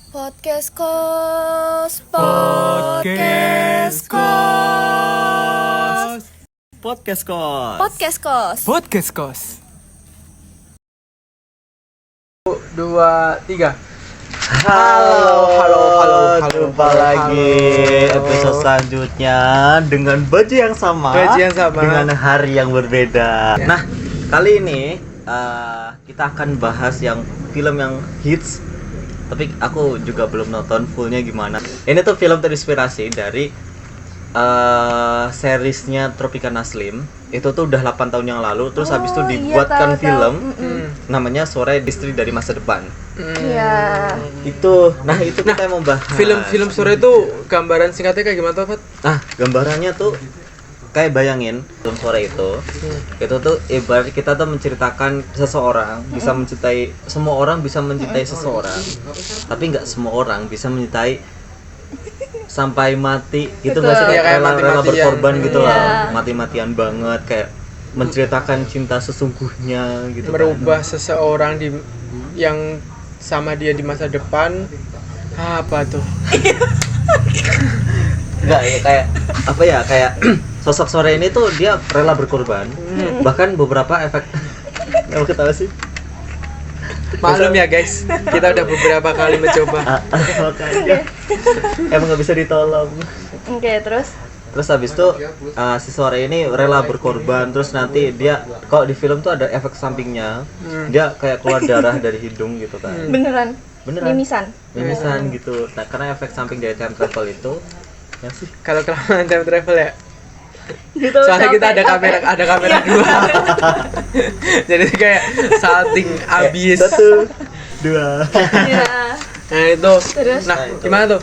Podcast Kos. Podcast Kos. Podcast Kos. Podcast Kos. Podcast Kos. 2, 3. Halo. Jumpa lagi episode selanjutnya dengan baju yang sama. Dengan hari yang berbeda. Nah, kali ini kita akan bahas yang film yang hits. Tapi aku juga belum nonton fullnya gimana. Ini tuh film terinspirasi dari seriesnya Tropicana Slim. Itu tuh udah 8 tahun yang lalu. Terus habis itu dibuatkan film namanya Sore Istri dari Masa Depan. Iya. Itu kita mau bahas. Film sore itu gambaran singkatnya kayak gimana tuh, Fat? Gambarannya tuh kayak bayangin film Sore itu tuh ibarat kita tuh menceritakan seseorang bisa mencintai, semua orang bisa mencintai seseorang, tapi nggak semua orang bisa mencintai sampai mati gitu. Nggak sih, kayak rela berkorban gitu lah, mati-matian banget, kayak menceritakan cinta sesungguhnya gitu, merubah seseorang yang sama dia di masa depan. Apa tuh? Enggak ya, kayak apa ya, kayak sosok Sore ini tuh dia rela berkorban, bahkan beberapa efek kamu ketawa sih. Maklum ya guys, kita udah beberapa kali mencoba. Makanya emang nggak bisa ditolong. Oke, terus Habis itu si Sore ini rela berkorban, terus nanti dia kalau di film tuh ada efek sampingnya, dia kayak keluar darah dari hidung gitu kan. beneran. Beneran. Mimisan. Gitu. Nah, karena efek samping dari time travel itu ya sih. Kalau kelamaan time travel ya. Gitu, Soalnya kita ada capek. kamera dua. Jadi kayak salting abis. 1, 2. Iya. Nah itu. Terus? Nah gimana tuh?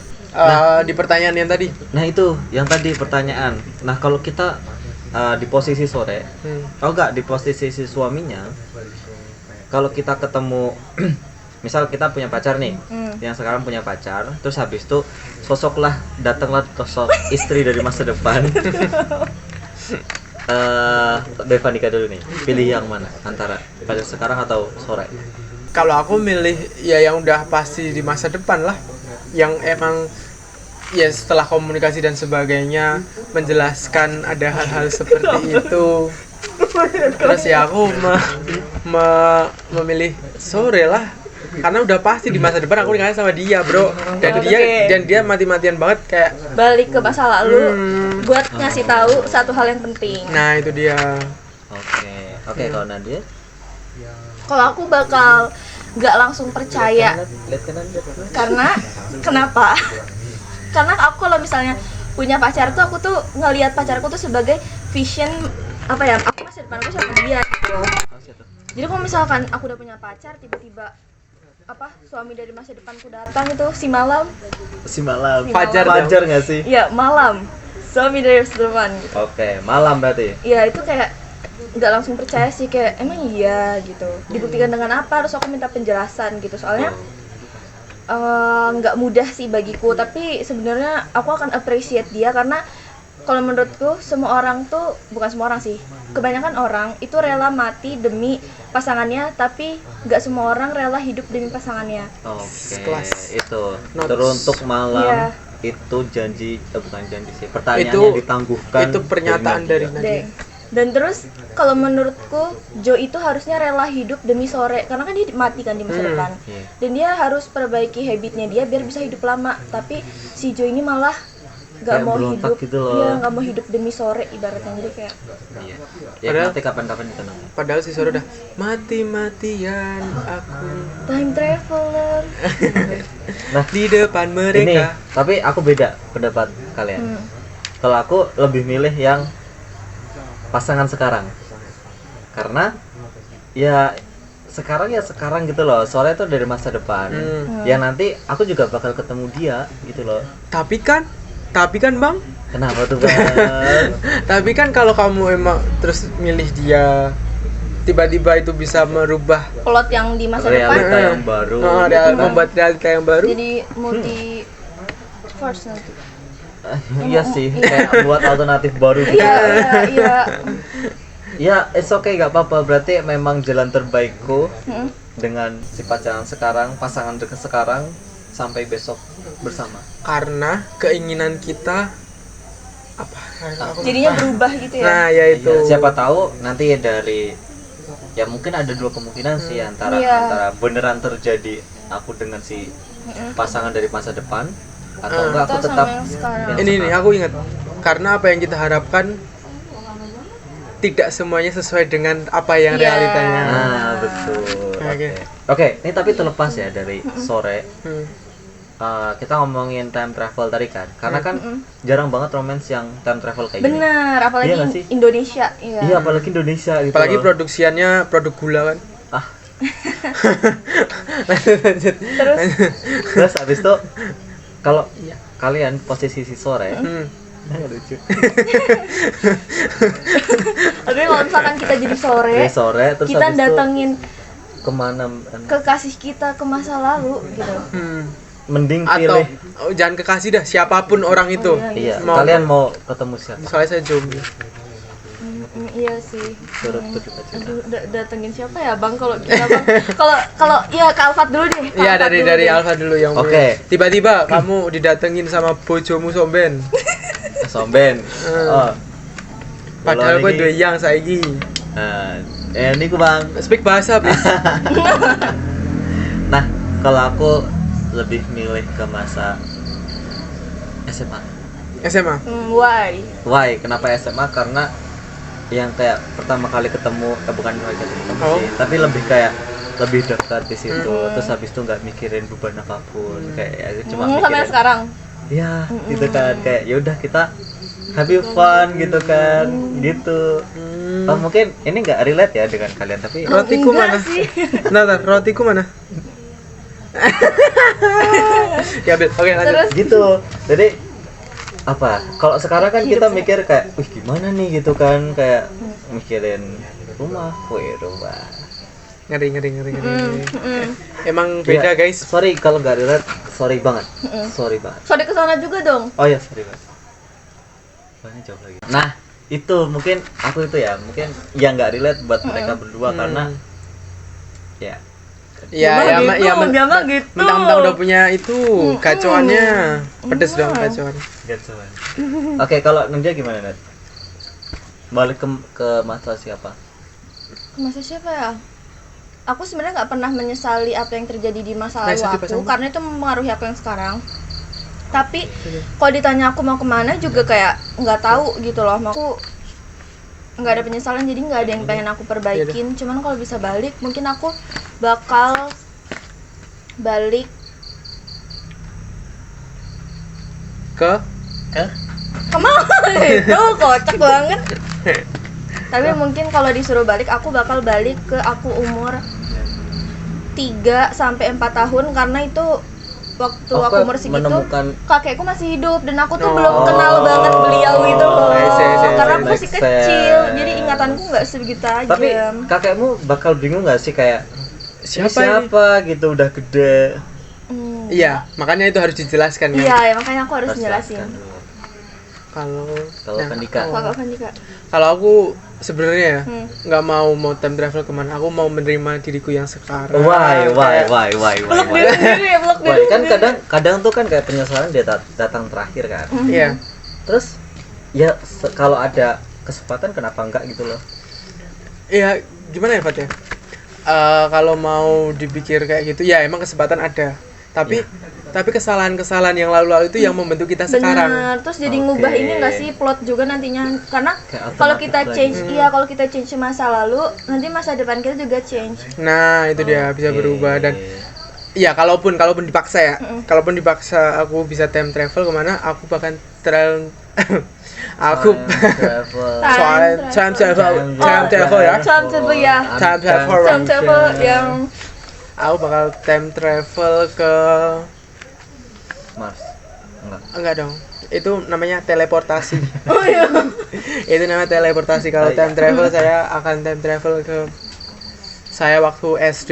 Di pertanyaan yang tadi. Nah itu yang tadi pertanyaan. Nah kalau kita di posisi Sore, kalau nggak di posisi si suaminya, kalau kita ketemu, misal kita punya pacar nih, yang sekarang punya pacar, terus habis itu datanglah sosok istri dari masa depan. Deva nikah dulu nih, pilih yang mana antara pacar sekarang atau Sore? Kalau aku milih ya yang udah pasti di masa depan lah, yang emang ya setelah komunikasi dan sebagainya menjelaskan ada hal-hal seperti itu. Terus ya aku memilih Sore lah, karena udah pasti di masa depan aku nikahnya sama dia, bro. Dan dia mati-matian banget kayak Balik ke masa lalu buat ngasih tahu satu hal yang penting. nah itu dia. Oke, kalau Nadia? Kalau aku bakal nggak langsung percaya. Lihat kanan. Karena kenapa? Karena aku kalau misalnya punya pacar tuh, aku tuh ngelihat pacarku tuh sebagai vision apa ya, aku masa depanku sama dia gitu. Jadi kalau misalkan aku udah punya pacar, tiba-tiba suami dari masa depanku datang itu si malam. Fajar nggak sih? Iya, malam. Suami dari masa depan gitu. Oke, malam berarti. Iya, itu kayak nggak langsung percaya sih, kayak emang iya gitu. Dibuktikan dengan apa? Terus aku minta penjelasan gitu. Soalnya nggak mudah sih bagiku, tapi sebenarnya aku akan appreciate dia karena kalau menurutku semua orang tuh, bukan semua orang sih, kebanyakan orang itu rela mati demi pasangannya, tapi nggak semua orang rela hidup demi pasangannya. Oke, itu teruntuk malam. Iya. Itu janji, bukan janji sih, pertanyaannya ditangguhkan. Itu pernyataan dari Nadia. Dan terus kalau menurutku Joe itu harusnya rela hidup demi Sore, karena kan dia mati kan di masa depan. Dan dia harus perbaiki habitnya dia biar bisa hidup lama. Tapi si Joe ini malah nggak mau hidup gitu loh. Iya, nggak mau hidup demi Sore ibaratnya. Jadi kayak Ya nanti kapan-kapan dikenal. Padahal si Sore udah mati-matian aku time traveler. di depan mereka. Ini, tapi aku beda pendapat kalian. Kalau aku lebih milih yang pasangan sekarang, karena ya sekarang gitu loh. Soalnya itu dari masa depan, ya nanti aku juga bakal ketemu dia gitu loh. Tapi kan bang, Kenapa tuh bang? tapi kan kalau kamu emang terus milih dia, tiba-tiba itu bisa merubah Plot yang di masa Realita depan yang baru. membuat realita yang baru. jadi multi force nanti. Iya sih, kayak buat alternatif baru gitu. Iya. Ya, it's okay, gak apa-apa. Berarti memang jalan terbaikku dengan si pasangan sekarang sampai besok bersama? Karena keinginan kita apa? Jadinya berubah gitu ya. Nah, ya itu. Iya, siapa tahu nanti dari ya mungkin ada dua kemungkinan sih antara Iya. beneran terjadi aku dengan si pasangan dari masa depan atau enggak aku Atau sama tetap yang sekarang. yang Ini nih, sekarang. aku ingat. Karena apa yang kita harapkan tidak semuanya sesuai dengan apa yang Iya. realitanya. Nah, betul. Oke. Oke, ini tapi terlepas ya dari sore. Hmm. Kita ngomongin time travel tadi kan. Karena kan jarang banget romance yang time travel kayak gini. Bener, apalagi Iya nggak sih? Indonesia. Iya. Iya, apalagi Indonesia gitu. Apalagi loh. produksiannya produk gula kan. Ah, Lanjut. Terus terus habis itu kalau kalian posisi si sore, nggak lucu. tapi kalau misalkan kita jadi sore, Jadi sore terus kita habis itu datengin kemana? kekasih kita ke masa lalu gitu. Mending Atau pilih. jangan kekasih dah, siapapun orang itu. Iya, Mau- kalian mau ketemu siapa? Soalnya saya jomblo. Iya sih. Suruh tujuh aja. Aduh, datengin siapa ya bang kalau kita bang? kalau ya ke Alfat dulu deh. Ke Iya, Alfat dari dulu dari deh. Alfa dulu yang Oke. punya. Tiba-tiba kamu didatengin sama bojomu somben. Somben. Oh. Padahal Kalau gue ini- dua yang saiki. Nah, ini ku bang. Speak bahasa, please. Nah, kalau aku lebih milih ke masa SMA. SMA. Why? Why? Kenapa SMA? Karena yang kayak pertama kali ketemu, bukan kali ketemu Oh. sih, tapi lebih kayak lebih dekat di situ. Terus habis itu nggak mikirin beban apapun, kayak ya, cuma Sampai mikirin. sekarang. Ya, gitu kan, kayak yaudah kita happy fun gitu kan, gitu. Oh, mungkin ini nggak relate ya dengan kalian, tapi Rotiku Enggak mana? sih. Nah, rotiku mana? Ya, Bil. Oke, lanjut. Terus gitu. Jadi apa? Kalau sekarang kan kita mikir kayak, wih gimana nih gitu kan, kayak mikirin rumah, rumah. Ngeri. Emang beda, Ya, guys. Sorry kalau nggak relate, sorry banget, sorry banget. sorry kesana juga dong. Oh ya, sorry banget. Banyak jauh lagi. Nah, itu mungkin aku itu ya, mungkin yang nggak relate buat mereka berdua karena ya Ya, Dia mah ya, gitu, dia mah gitu. mentang-mentang udah punya itu gacoannya. Pedes dong gacoan. gacoan. Oke, kalau Ninja gimana, Nat? Balik ke masa siapa? Masa siapa ya? Aku sebenarnya nggak pernah menyesali apa yang terjadi di masa Nah, lalu sedih aku pasang. karena itu mempengaruhi aku yang sekarang. Tapi kalau ditanya aku mau kemana juga kayak nggak tahu gitu loh. Aku nggak ada penyesalan, jadi nggak ada yang pengen aku perbaikin. Cuman kalau bisa balik, mungkin aku bakal balik Ke kemana itu kocak banget. Tapi mungkin kalau disuruh balik, aku bakal balik ke aku umur 3 sampai 4 tahun karena itu waktu Oh, aku umur segitu menemukan- kakekku masih hidup dan aku tuh Oh. belum kenal banget beliau gitu loh. I see. Karena aku Make masih kecil, sense. jadi ingatanku nggak segitu tajam. Tapi kakekmu bakal bingung nggak sih kayak ini Siapa ini? siapa gitu udah gede? Iya, makanya itu harus dijelaskan ya. Iya, ya, makanya aku harus Harus jelasin. jelaskan dulu. Kalau Kalau Kandika. Kakak Vandika. kalau aku sebenarnya ya Hmm. nggak mau time travel kemana. Aku mau menerima diriku yang sekarang. Why? Peluk diri sendiri ya, peluk diri Kan sendiri. kadang tuh kan kayak penyesalan dia datang terakhir kan. Iya. Terus ya kalau ada kesempatan kenapa enggak gitu loh. Iya, gimana ya, Fat ya? Kalau mau dipikir kayak gitu, ya emang kesempatan ada. Tapi kesalahan-kesalahan yang lalu-lalu itu yang membentuk kita sekarang. Bener, terus jadi Oke. ngubah ini nggak sih plot juga nantinya karena Kayak kalau otomatis kita lagi. change, iya kalau kita change masa lalu, nanti masa depan kita juga change. Nah, itu dia bisa Oke. berubah dan iya, kalaupun dipaksa ya. Kalaupun dipaksa aku bisa time travel kemana, aku bahkan aku Time travel. time travel ya. Time travel ya. Time travel. Time travel yang Aku bakal time travel ke Mars. enggak dong. Itu namanya teleportasi. oh iya. Itu namanya teleportasi. Kalau Oh, iya. time travel saya akan time travel ke saya waktu SD.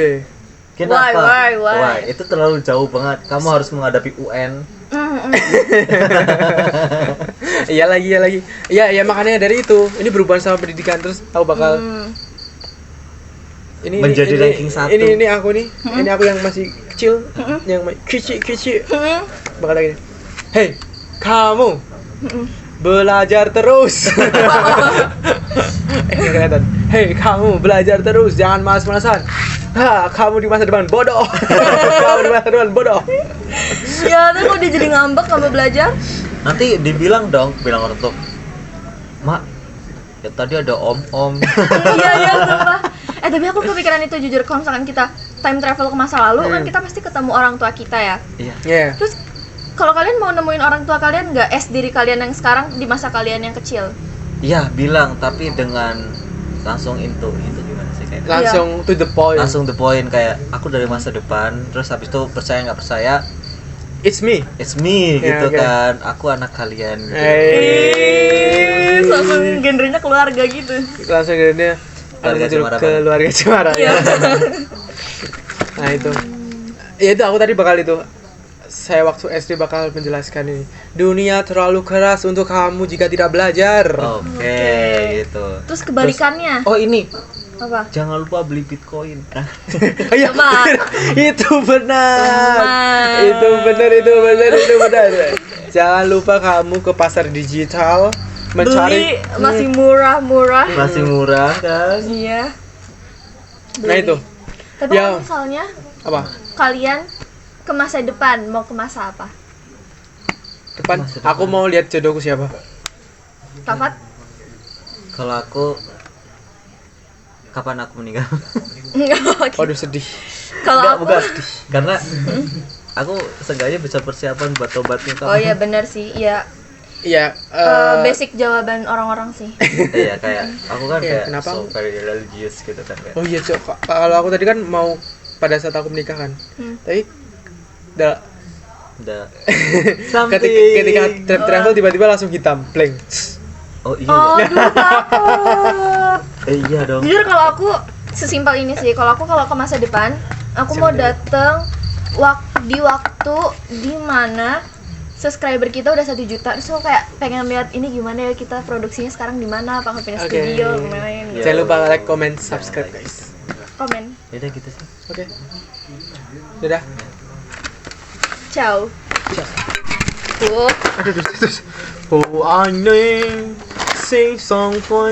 Kenapa? Why? Itu terlalu jauh banget. Kamu harus menghadapi UN. Iya lagi. Iya makanya dari itu. Ini berhubungan sama pendidikan terus aku bakal ini Menjadi ranking 1. Ini aku nih. Ini aku yang masih kecil kecil yang main kecil bakal gini. Hei, kamu belajar terus. Nggak kelihatan. Hei, kamu belajar terus, jangan malas-malasan. Kamu di masa depan bodoh. Kamu di masa depan bodoh. Ya, tapi kalau dia jadi ngambek nggak mau belajar. Nanti dibilang dong, bilang orang tuh, Mak, ya tadi ada om-om. Iya, sumpah. Tapi aku kepikiran itu jujur, kalau misalkan kita time travel ke masa lalu kan kita pasti ketemu orang tua kita ya. Iya. Iya. Terus kalau kalian mau nemuin orang tua kalian nggak diri kalian yang sekarang di masa kalian yang kecil? Iya, bilang tapi dengan langsung itu gimana sih kayak Langsung to the point. langsung the point kayak aku dari masa depan, terus habis itu percaya nggak percaya, It's me. it's me Ya, gitu oke. kan, aku anak kalian gitu. Langsung genrenya keluarga gitu. Langsung dia Keluarga Cemara keluarga Cemara. Iya. Nah itu. Ya itu aku tadi bakal itu. Saya waktu SD bakal menjelaskan ini. Dunia terlalu keras untuk kamu jika tidak belajar. Oke, gitu. Terus kebalikannya Oh ini, apa? jangan lupa beli Bitcoin. Iya, Sama. itu benar. Sama. Itu benar. Jangan lupa kamu ke pasar digital mencari. Beli masih murah-murah. Masih murah kan? Iya. Nah itu. Tapi Ya. kalau misalnya Apa? kalian ke masa depan, mau ke masa apa? Depan. Aku mau lihat jodohku siapa. Tapat? Kalau aku, kapan aku meninggal? Oke. Waduh sedih. Kalau aku, Bukan, karena aku seenggaknya bisa persiapan buat tobatnya kamu. oh iya benar sih, iya. Iya. Basic jawaban orang-orang sih. Iya, kayak aku kan Iya, kayak kenapa? so very religious gitu kan kayak. Oh iya cok. Kalau aku tadi kan mau pada saat aku menikah kan. Tapi Udah. ketika travel tiba-tiba langsung hitam, blank. Oh iya. Oh, dulu takut. Iya dong. Jujur kalau aku sesimpel ini sih, kalau ke masa depan, aku mau dateng di waktu di mana subscriber kita udah 1 juta. Terus aku kayak pengen lihat ini gimana ya, kita produksinya sekarang di mana, apakah punya Oke. studio, gimana gitu. Jangan lupa like, comment, subscribe guys. Komen. Udah gitu sih. Oke. Dadah. Ciao. Tuh. Aduh, terus. Oh, I sing song for